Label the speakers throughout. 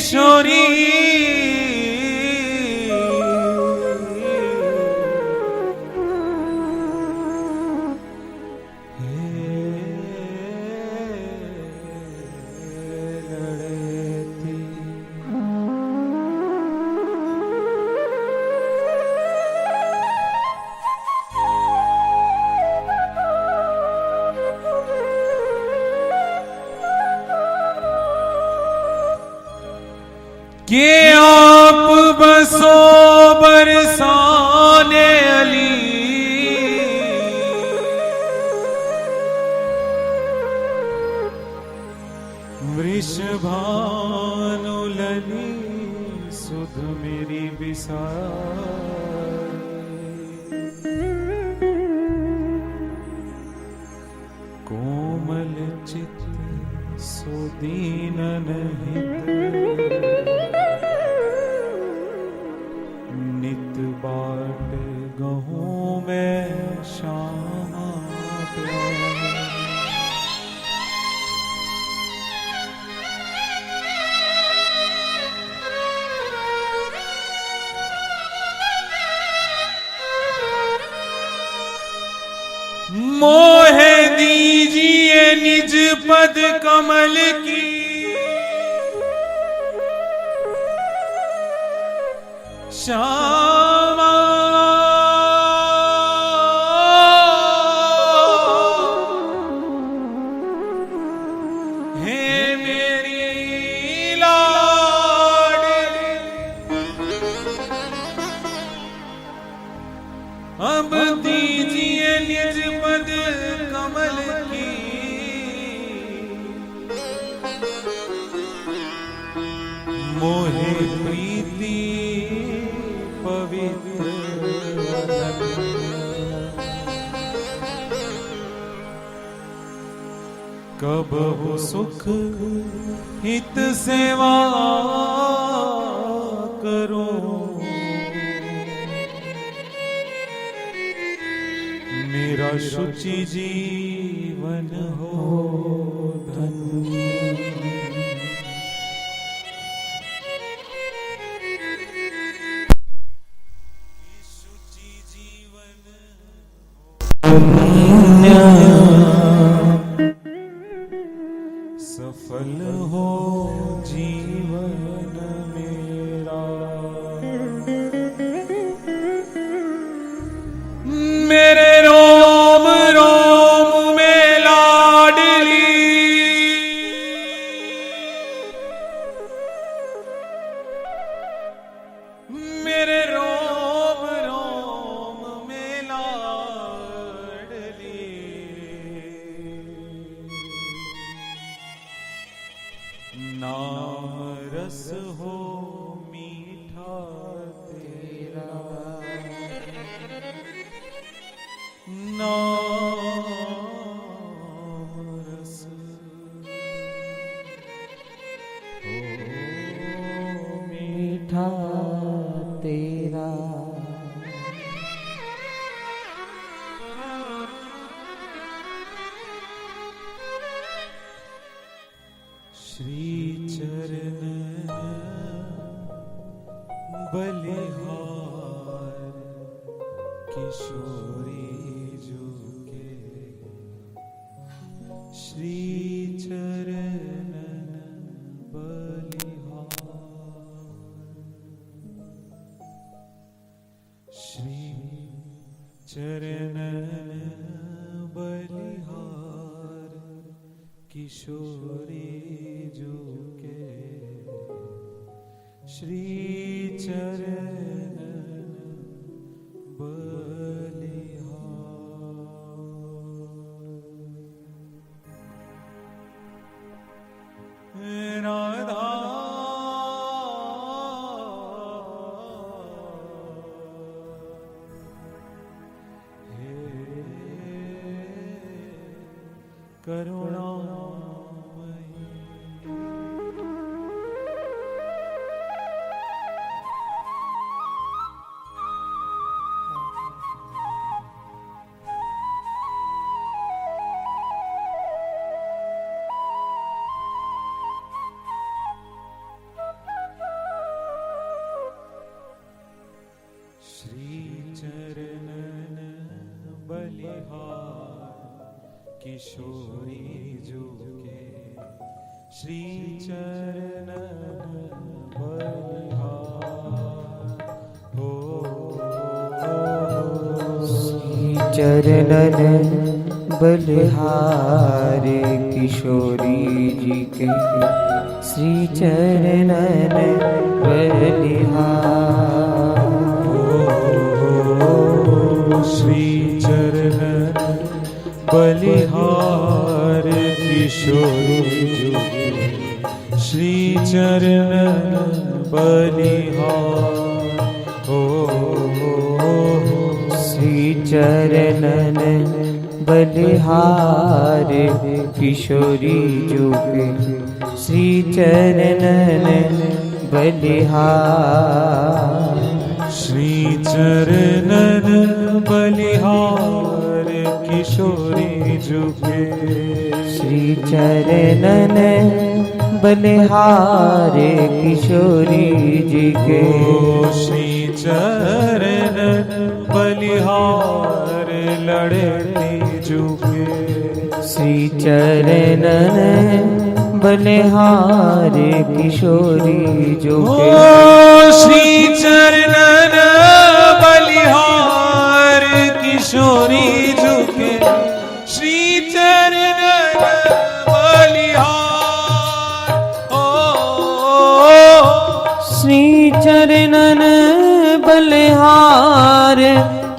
Speaker 1: किशोरी कि आप बसो बरसाने अली वृषभानु लली सुध मेरी बिसार कोमल चित सुदीनन हित नित बाट गहूं में शाम मोहे दीजिए निज पद कमल की श्यामा हे मेरी लाडली अब दीजिए निज पद कमल की मोहे प्रीति पवित्र कब हो सुख हित सेवा करो मेरा शुचि जीवन हो धन्य सफल हो जीवन मेरा मेरे रोम रोम में लाडली मेरे रोम रोम में लाडली नाम रस हो मीठा तेरा नाम रस हो मीठा तेरा श्री चरण बलिहार किशोरी जुके श्री चरण बलिहार श्री चरण बलिहार किशोरी जुके श्री चरण बलिहार राधा हे करुणामयी किशोरी जो के श्री चरण बलिहार हो
Speaker 2: श्री चरणन बलिहार किशोरी जी के श्री चरणन बलिहार
Speaker 1: श्री चरण बलिहार किशोरी जो के श्री चरण बलिहार हो
Speaker 2: श्री चरणन बलिहार किशोरी जो के श्री चरणन बलिहार
Speaker 1: श्री चरणन बलिहार किशोरी जो के
Speaker 2: श्री चरणन बलिहार किशोरी जी के
Speaker 1: श्री चरणन बलिहार लड़ती जो के
Speaker 2: श्री चरणन बलिहार किशोरी जो के
Speaker 1: श्री चरणन बलिहार किशोरी जो के श्री चरणन बलिहार ओ
Speaker 2: श्री चरणन बलिहार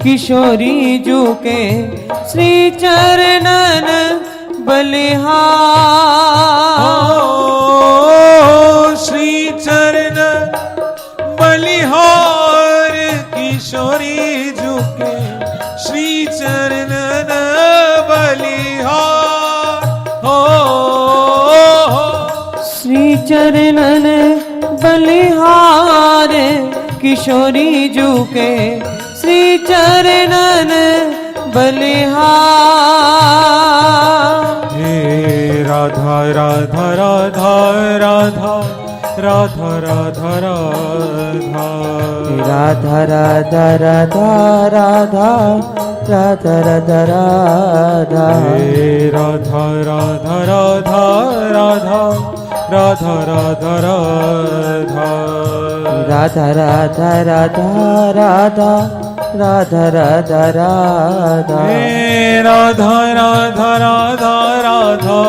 Speaker 2: किशोरी जो के श्री चरणन बलिहार
Speaker 1: श्री चरण बलिहार किशोरी जो के श्री चरण बलिहार हो
Speaker 2: श्री चरणन बलिहार किशोरी जो के श्री चरणन बलिहार
Speaker 1: हे राधा राधा राधा राधा राधा राधा राधा
Speaker 2: राधा राधा राधा राधा राधा राधा राधा
Speaker 1: हे राधा राधा राधा राधा राधा राधा राधा
Speaker 2: राधा राधा राधा राधा राधा राधा राधा
Speaker 1: हे राधा राधा राधा राधा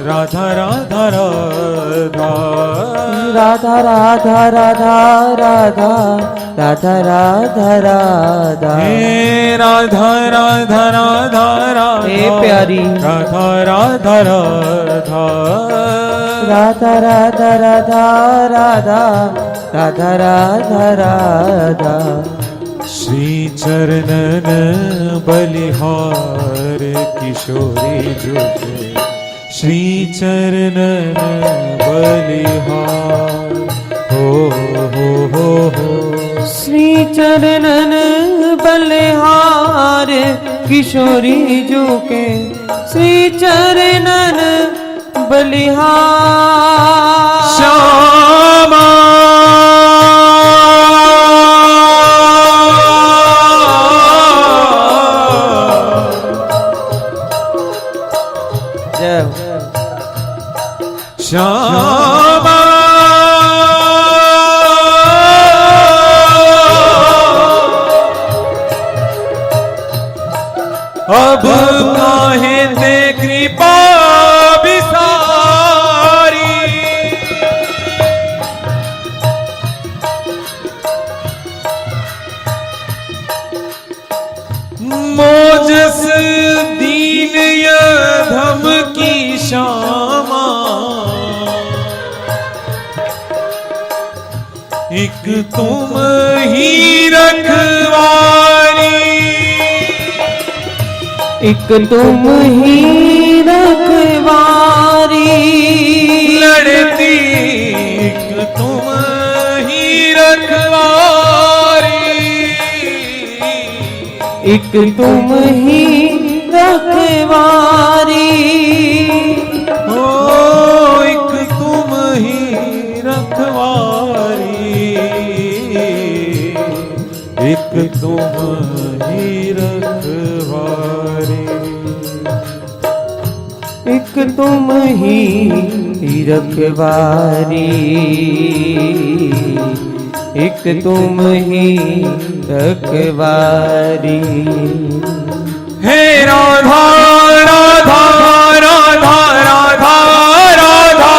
Speaker 1: राधा राधा राधा
Speaker 2: राधा राधा राधा राधा राधा राधा राधा
Speaker 1: हे राधा राधा राधा राधा
Speaker 2: हे प्यारी
Speaker 1: राधा राधा राधा
Speaker 2: राधा राधा राधा राधा राधा राधा राधा
Speaker 1: श्री चरणन बलिहार किशोरी जो के श्री चरणन बलिहार हो
Speaker 2: श्री चरणन बलिहार किशोरी जो के श्री चरणन बलिहार
Speaker 1: श्यामा श्यामा अब काहे ते कृपा बिसारी मोजस दीन यधम की श्यामा एक तुम ही रखवारी
Speaker 2: एक तुम ही रखवारी
Speaker 1: लड़ती एक तुम ही रखवारी
Speaker 2: एक तुम ही रखवारी
Speaker 1: ओ एक तुम ही रखवारी एक तुम ही रखवारी
Speaker 2: एक तुम ही रखवारी, एक तुम ही रखवारी।
Speaker 1: हे राधा राधा राधा राधा राधा,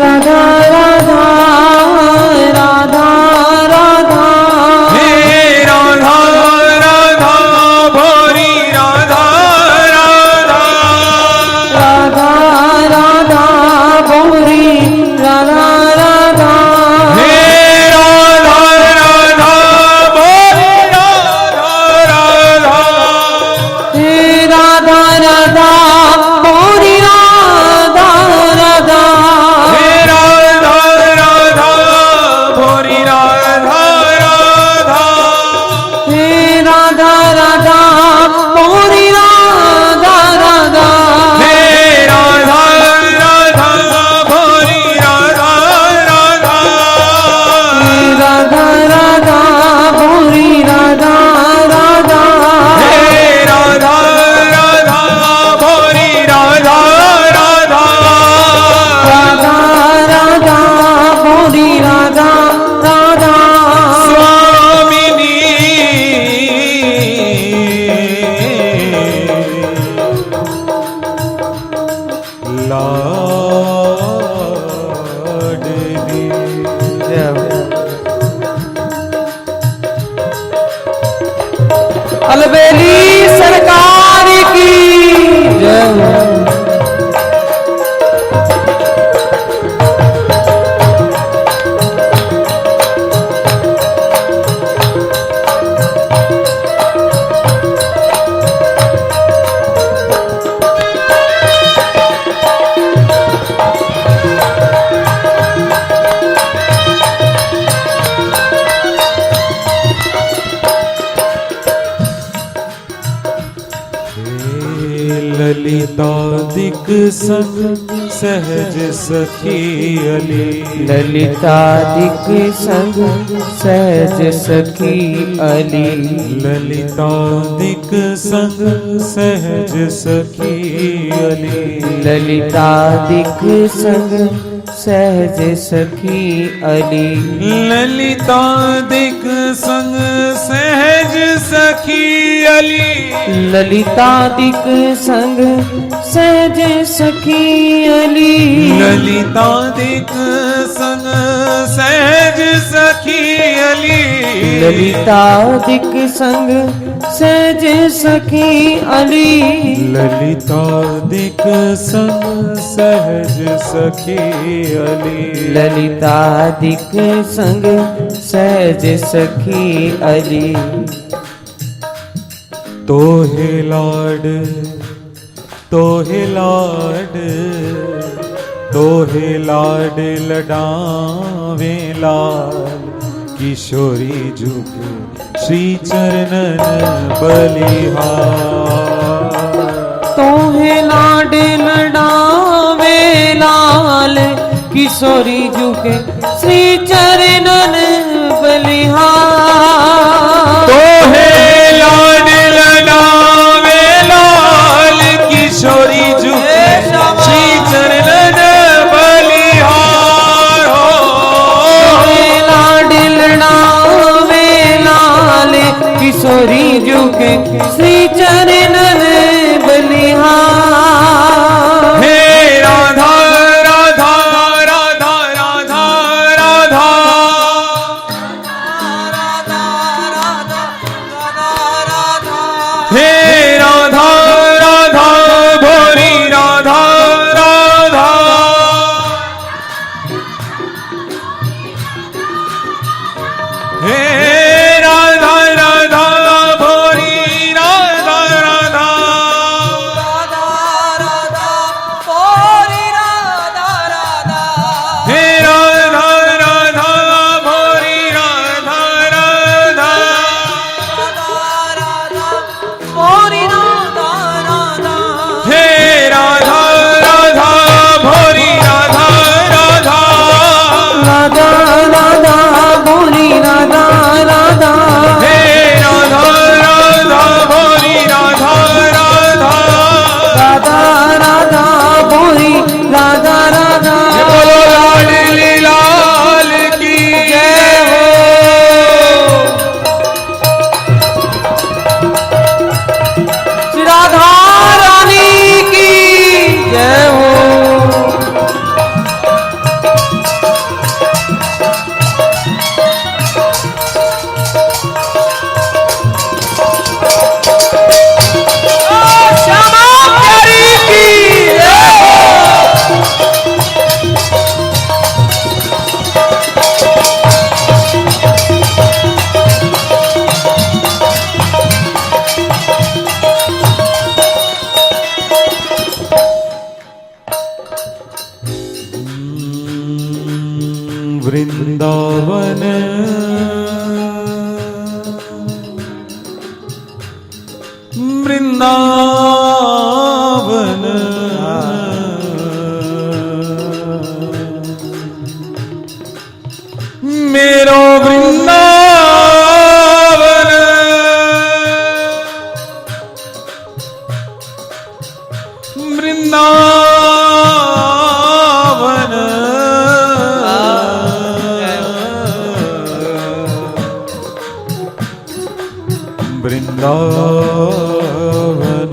Speaker 2: राधा राधा राधा राधा,
Speaker 1: हे राधा राधा भोरी राधा राधा,
Speaker 2: राधा राधा भोरी राधा राधा,
Speaker 1: हे राधा राधा भोरी राधा राधा,
Speaker 2: हे राधा राधा भोरी राधा राधा,
Speaker 1: हे राधा राधा भोरी राधा राधा,
Speaker 2: हे राधा राधा भोरी राधा राधा,
Speaker 1: हे राधा राधा भोरी राधा राधा,
Speaker 2: हे राधा राधा भोरी राधा राधा,
Speaker 1: हे राधा राधा भोरी राधा राधा,
Speaker 2: राधा राधा भोरी राधा राधा,
Speaker 1: स्वामिनी लाडली।
Speaker 2: अलबेली सरकार की जय।
Speaker 1: ललितादिक संग सहज सखी अली,
Speaker 2: ललितादिक संग सहज सखी अली,
Speaker 1: ललितादिक संग सहज सखी अली,
Speaker 2: ललितादिक संग सहज सखी अली,
Speaker 1: ललितादिक संग सहज सखी अली,
Speaker 2: ललितादिक संग सहज सखी अली,
Speaker 1: ललितादिक संग सहज सखी अली,
Speaker 2: ललितादिक संग सहज सखी अली,
Speaker 1: ललितादिक संग सहज सखी अली,
Speaker 2: ललितादिक संग सहज सखी अली,
Speaker 1: तोहे लाड तोहे लाड तोहे लाड लडावे लाल, किशोरी जुग श्री चरणन बलिहार,
Speaker 2: तोहे लाड लडावे लाल, किशोरी जुके श्री चरणन बलिहार,
Speaker 1: तोहे लाड लडावे लाल, किशोरी जुग श्री चरणन बलिहार,
Speaker 2: तोहे लाड लडावे लाल, किशोरी जुके श्री चरणन बलिहार,
Speaker 1: हे राधा राधा राधा राधा राधा, हे राधा राधा भोरी राधा राधा, हे राधा राधा भोरी राधा वृंदावन वृंदावन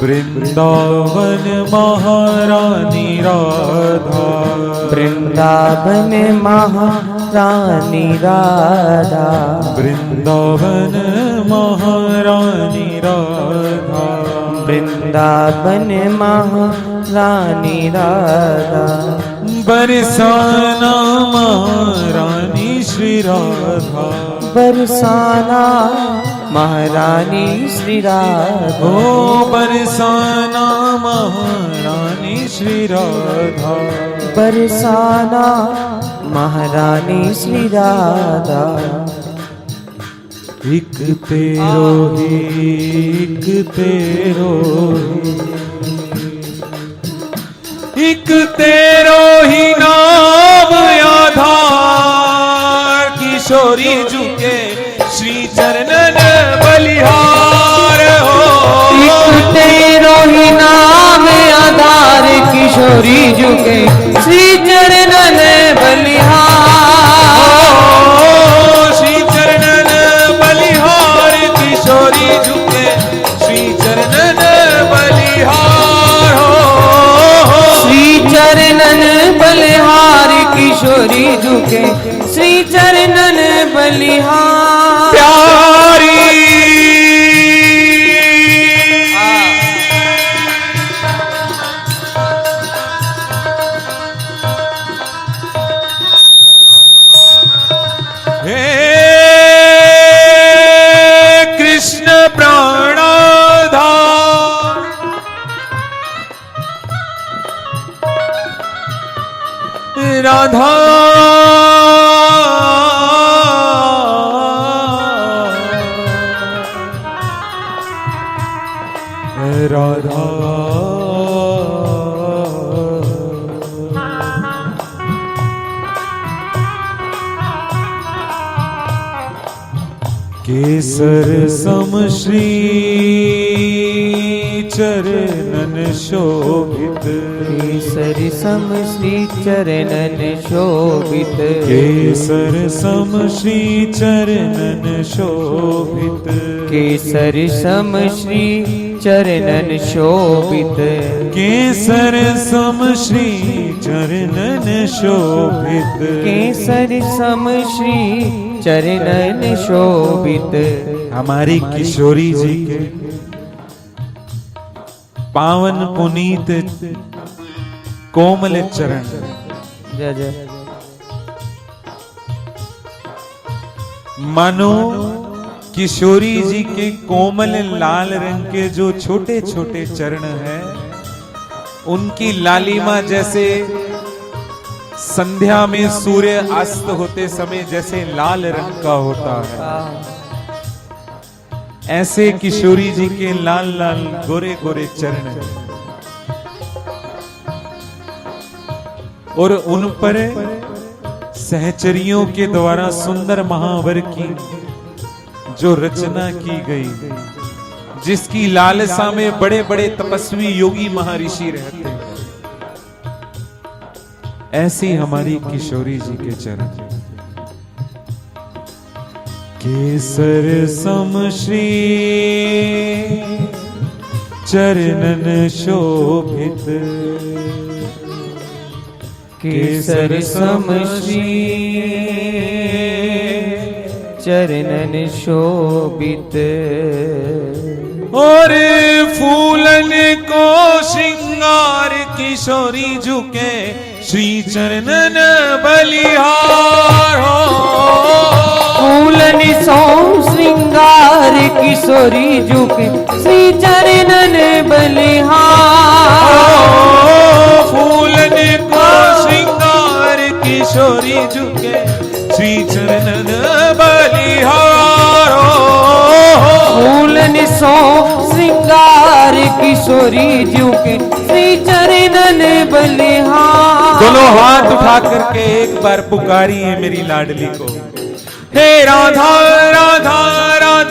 Speaker 1: वृंदावन महारानी राधा
Speaker 2: वृंदावन महारानी राधा
Speaker 1: वृंदावन महारानी राधा
Speaker 2: वृंदावन महारानी राधा
Speaker 1: बरसाना महारानी श्री राधा
Speaker 2: बरसाना महारानी श्री राधा
Speaker 1: ओ बरसाना महारानी श्री राधा
Speaker 2: बरसाना महारानी श्री राधा
Speaker 1: एक तेरो ही नाम आधार किशोरी झुके श्री चरणन बलिहार हो
Speaker 2: एक तेरो ही नाम आधार किशोरी झुके श्री चरणन बलिहार
Speaker 1: श्री चरणन बलिहार किशोरी झुके श्री चरणन बलिहार हो
Speaker 2: श्री चरणन बलिहार किशोरी झुके श्री चरणन बलिहार
Speaker 1: प्यारी हे कृष्ण प्राणधार राधा राधा केसर सम श्री चरणन शोभित
Speaker 2: केसरी सम श्री चरणन शोभित
Speaker 1: केसर सम श्री चरणन शोभित
Speaker 2: केसरी सम श्री चरणन शोभित
Speaker 1: केसर सम श्री चरणन शोभित
Speaker 2: केसरी सम श्री चरणन शोभित
Speaker 1: हमारी किशोरी जी के पावन पुनीत कोमल चरण
Speaker 2: जय जय
Speaker 1: मानो किशोरी जी के कोमल लाल रंग के जो छोटे छोटे चरण हैं उनकी लालिमा जैसे संध्या में सूर्य अस्त होते समय जैसे लाल रंग का होता है ऐसे किशोरी जी के लाल लाल गोरे गोरे चरण हैं और उन पर सहचरियों के द्वारा सुंदर महावर की जो रचना की गई जिसकी लालसा में बड़े बड़े तपस्वी योगी महर्षि रहते हैं ऐसी हमारी किशोरी जी के चरण केसर सम श्री चरणन शोभित
Speaker 2: केसर सम श्री चरणन शोभित
Speaker 1: और फूलन को श्रृंगार किशोरी झुके श्री चरणन बलिहार हो
Speaker 2: फूलन सो श्रृंगार किशोरी झुके श्री चरणन बलिहार
Speaker 1: फूलन को श्रृंगार किशोरी झुके श्री चरणन बलिहार
Speaker 2: फूलन सो श्रृंगार किशोरी झुके श्री चरणन बलिहार
Speaker 1: दोनों हाथ उठा करके एक बार पुकारिए मेरी लाडली को हे राधा राधा राधा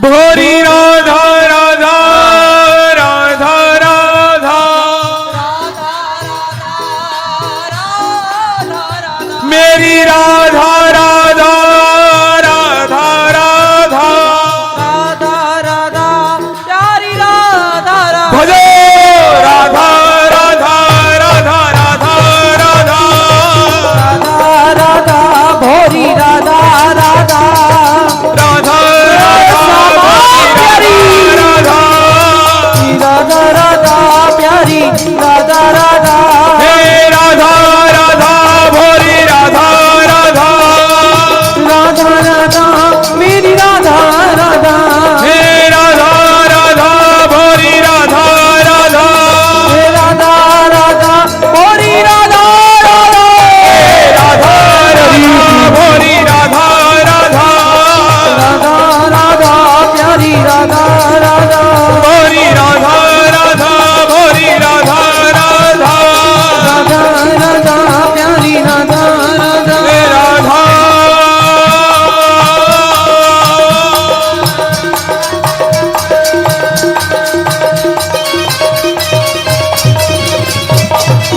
Speaker 1: भोरी राधा राधा राधा राधा मेरी राधा राधा राधा राधा
Speaker 2: राधा प्यारी राधा
Speaker 1: भजो राधा राधा राधा राधा राधा
Speaker 2: राधा भोरी राधा राधा
Speaker 1: राधा प्यारी राधा
Speaker 2: राधा राधा प्यारी राधा राधा
Speaker 1: हे राधा राधा भोरी राधा राधा
Speaker 2: राधा राधा मेरी राधा राधा
Speaker 1: हे राधा राधा भोरी राधा राधा
Speaker 2: हे राधा राधा भोरी राधा राधा
Speaker 1: राधा राधा भोरी राधा राधा
Speaker 2: राधा राधा प्यारी राधा राधा
Speaker 1: भोरी राधा राधा भोरी राधा राधा
Speaker 2: राधा राधा प्यारी राधा राधा
Speaker 1: हे राधा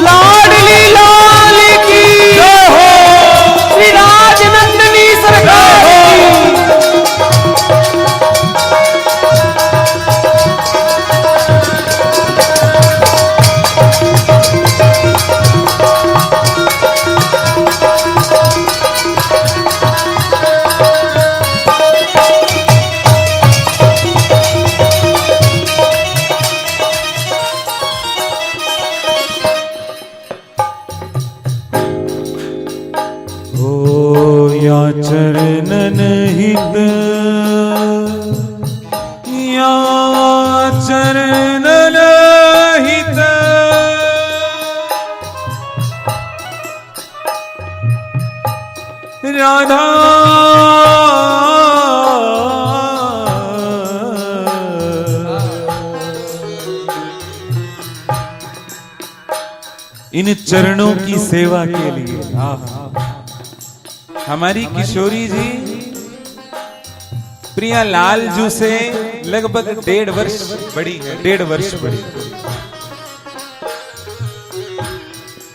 Speaker 2: लाडली लाल की
Speaker 1: जय हो
Speaker 2: श्री राजनंदिनी सरकार की
Speaker 1: ओ या चरणन हित या चरणन हित राधा इन चरणों की सेवा के लिए हमारी किशोरी जी प्रिया लालजू से लगभग 1.5 वर्ष बड़ी है, 1.5 वर्ष बड़ी।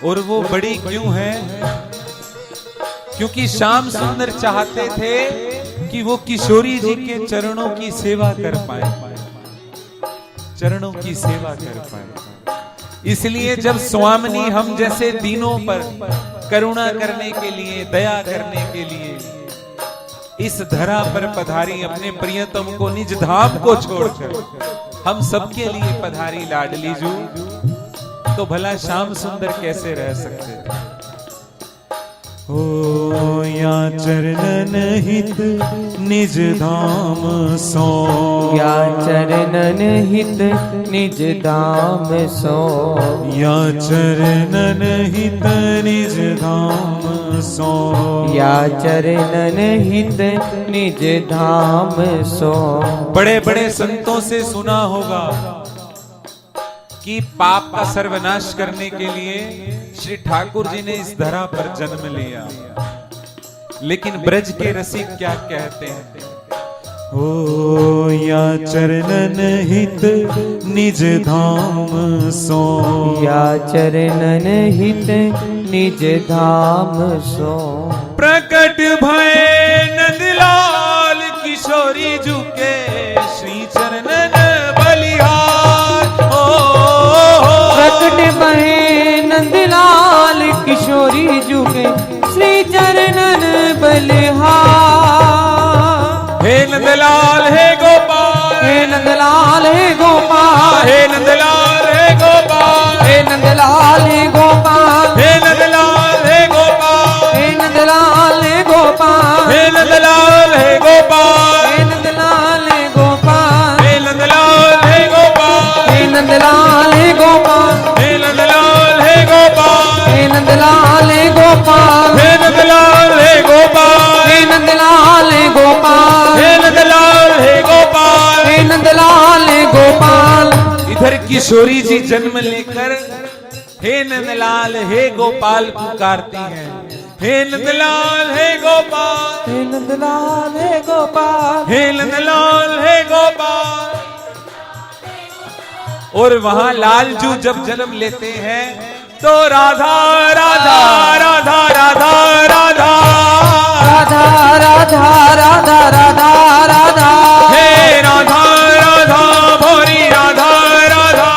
Speaker 1: और वो बड़ी क्यों है? क्योंकि श्याम सुंदर चाहते थे कि वो किशोरी जी के चरणों की सेवा कर पाए, चरणों की सेवा कर पाए। इसलिए जब स्वामिनी हम जैसे दीनों पर करुणा करने के लिए, दया करने के लिए इस धरा पर पधारी, अपने प्रियतम को निज धाम को छोड़कर हम सबके लिए पधारी लाडली जू, तो भला श्याम सुंदर कैसे रह सकते? ओ या चरणन हित निज धाम सो,
Speaker 2: या चरणन हित निज धाम सो,
Speaker 1: या चरणन हित निज धाम सो,
Speaker 2: या चरणन हित निज धाम सो।
Speaker 1: बड़े बड़े संतों से सुना होगा कि पाप का सर्वनाश करने के लिए श्री ठाकुर जी ने इस धरा पर जन्म लिया, लेकिन ब्रज के रसिक क्या कहते हैं? ओ या चरणन हित निज धाम सो,
Speaker 2: या चरणन हित निज धाम सो।
Speaker 1: प्रकट भय नंदलाल किशोरी जू के श्री चरणन बलिहार।
Speaker 2: प्रकट भय नंदलाल किशोरी जू के श्री चरणन बलिहार।
Speaker 1: हे नंदलाल हे गोपाल,
Speaker 2: हे नंदलाल हे गोपाल,
Speaker 1: हे नंदलाल हे गोपाल,
Speaker 2: हे नंदलाल हे गोपाल,
Speaker 1: हे नंदलाल हे गोपाल,
Speaker 2: हे नंदलाल हे गोपाल,
Speaker 1: हे नंदलाल हे गोपाल,
Speaker 2: हे नंदलाल हे गोपाल,
Speaker 1: हे नंदलाल हे गोपाल,
Speaker 2: हे नंदलाल हे गोपाल,
Speaker 1: हे नंदलाल हे गोपाल,
Speaker 2: हे नंदलाल हे गोपाल,
Speaker 1: हे नंदलाल हे गोपाल,
Speaker 2: हे नंदलाल हे गोपाल,
Speaker 1: हे नंदलाल हे गोपाल,
Speaker 2: हे नंदलाल हे गोपाल।
Speaker 1: इधर किशोरी जी जन्म लेकर हे नंदलाल हे गोपाल पुकारती हैं, हे नंदलाल हे गोपाल।
Speaker 2: हे नंदलाल हे गोपाल,
Speaker 1: हे नंदलाल हे गोपाल। और वहां लालजू जब जन्म लेते हैं तो राधा राधा राधा राधा राधा
Speaker 2: राधा राधा राधा राधा राधा,
Speaker 1: हे राधा राधा भोरी राधा राधा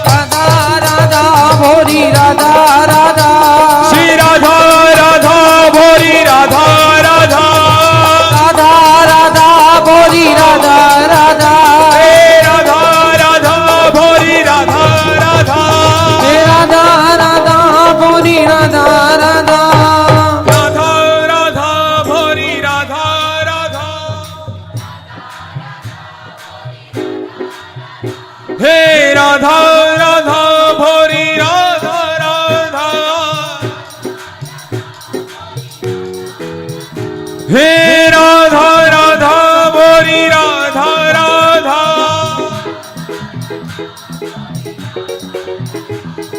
Speaker 2: राधा राधा भोरी राधा राधा,
Speaker 1: श्री राधा राधा भोरी राधा राधा
Speaker 2: राधा राधा भोरी राधा राधा,
Speaker 1: हे राधा राधा भोरी राधा राधा
Speaker 2: हे राधा राधा भोरी राधा राधा,
Speaker 1: राधा राधा भोरी राधा राधा, हे राधा राधा भोरी राधा राधा, हे राधा राधा भोरी राधा राधा,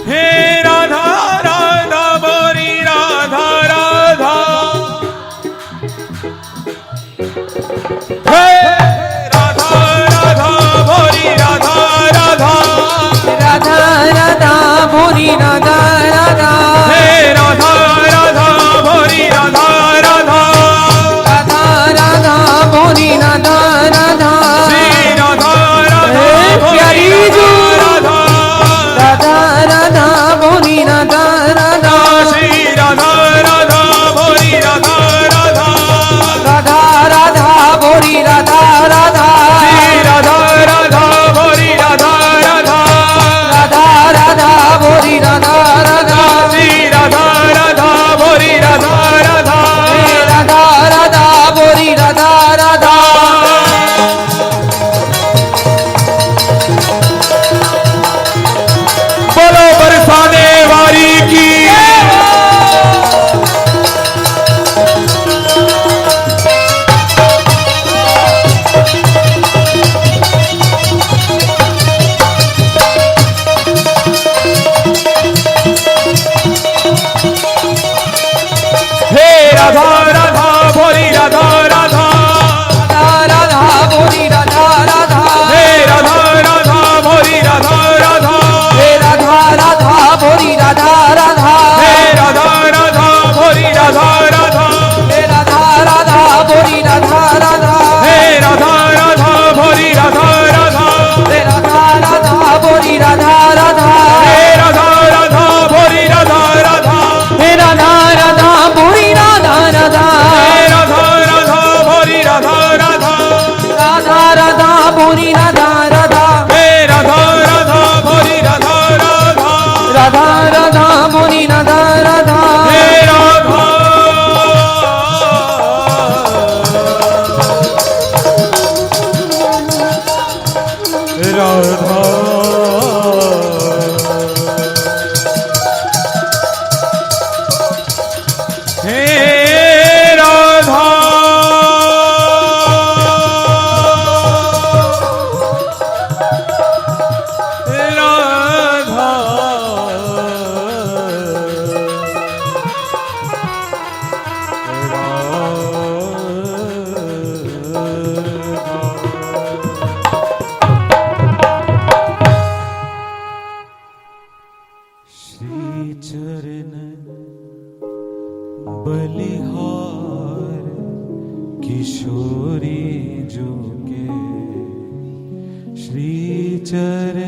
Speaker 1: हे राधा राधा भोरी राधा राधा, हे राधा राधा भोरी राधा राधा,
Speaker 2: राधा राधा भोरी राधा राधा,
Speaker 1: हे राधा राधा भोरी राधा राधा,
Speaker 2: राधा राधा भोरी राधा राधा,
Speaker 1: श्री राधा राधा
Speaker 2: हे
Speaker 1: भोरी
Speaker 2: प्यारी जू,
Speaker 1: राधा
Speaker 2: राधा राधा भोरी राधा राधा,
Speaker 1: श्री राधा राधा भोरी राधा राधा,
Speaker 2: राधा राधा भोरी राधा राधा,
Speaker 1: श्री राधा राधा भोरी राधा राधा,
Speaker 2: राधा राधा भोरी राधा राधा,
Speaker 1: श्री राधा राधा भोरी राधा राधा,
Speaker 2: हे राधा राधा भोरी राधा राधा,
Speaker 1: बोलो बरसाने वाली की। हे राधा राधा भोरी राधा राधा,
Speaker 2: राधा राधा भोरी राधा राधा,
Speaker 1: हे राधा राधा भोरी राधा राधा,
Speaker 2: हे राधा राधा भोरी राधा राधा,
Speaker 1: हे राधा राधा भोरी राधा राधा,
Speaker 2: हे राधा राधा भोरी राधा राधा,
Speaker 1: हे राधा राधा भोरी राधा राधा,
Speaker 2: हे राधा राधा भोरी राधा राधा,
Speaker 1: हे राधा राधा भोरी राधा राधा,
Speaker 2: हे राधा राधा भोरी राधा राधा,
Speaker 1: हे राधा राधा भोरी राधा राधा,
Speaker 2: राधा राधा भोरी राधा राधा,
Speaker 1: हे राधा राधा भोरी राधा राधा,
Speaker 2: राधा राधा भोरी राधा राधा,
Speaker 1: हे राधा हे राधा राधा श्री चरण बलिहार किशोरी जो के श्री चरण